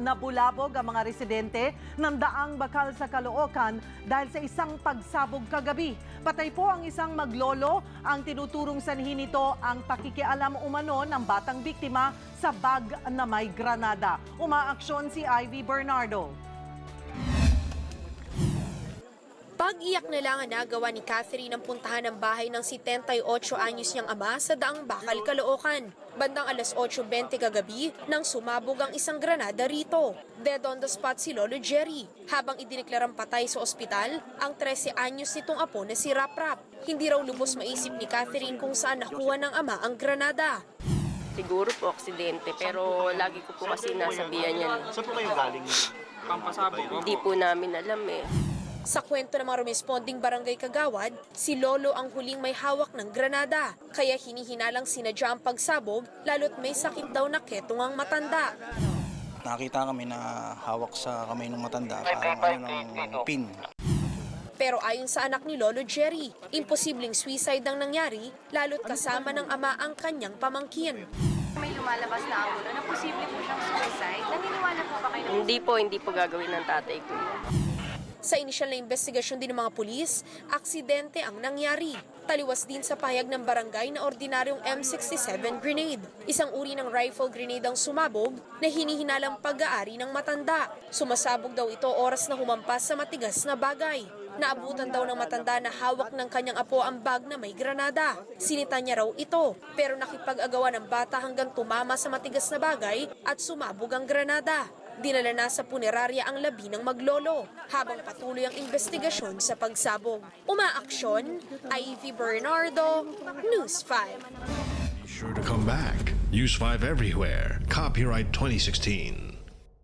nabulabog ang mga residente ng Daang Bakal sa Caloocan dahil sa isang pagsabog kagabi. Patay po ang isang maglolo. Ang tinuturong sanhi nito ang pakikialam umano ng batang biktima sa bag na may granada. Umaaksyon si Ivy Bernardo. Pag-iyak na lang ang nagawa ni Catherine ang puntahan ng bahay ng 78 anyos niyang ama sa Daang Bakal, Caloocan. Bandang alas 8:20 kagabi nang sumabog ang isang granada rito. Dead on the spot si Lolo Jerry. Habang idineklarang patay sa ospital, ang 13 anyos nitong apo na si Raprap. Hindi raw lubos maisip ni Catherine kung saan nakuha ng ama ang granada. Siguro po aksidente, pero lagi ko po kasi nasabihan yan. Saan po kayo galing? Pampasabog. Hindi po namin alam eh. Sa kwento ng mga responding barangay Kagawad, si Lolo ang huling may hawak ng granada. Kaya hinihinalang sinadya ang pagsabog, lalo't may sakit daw na ketong ang matanda. Nakita kami na hawak sa kamay ng matanda, parang ng pin. Pero ayon sa anak ni Lolo Jerry, imposibleng suicide ang nangyari, lalo't kasama ng ama ang kanyang pamangkin. May lumalabas na angulo na posible po siyang suicide. Naniniwala po ba kayo? Hindi po gagawin ng tatay ko. Sa inisyal na investigasyon din ng mga pulis, aksidente ang nangyari. Taliwas din sa pahayag ng barangay na ordinaryong M67 grenade. Isang uri ng rifle grenade ang sumabog na hinihinalang pag-aari ng matanda. Sumasabog daw ito oras na humampas sa matigas na bagay. Naabutan daw ng matanda na hawak ng kanyang apo ang bag na may granada. Sinita niya raw ito, pero nakipag-agawa ng bata hanggang tumama sa matigas na bagay at sumabog ang granada. Dinala na sa punerarya ang labi ng maglolo habang patuloy ang investigasyon sa pagsabog. Umaaksyon, Ivy Bernardo, News 5. Be sure to come back. Use 5 everywhere. Copyright 2016.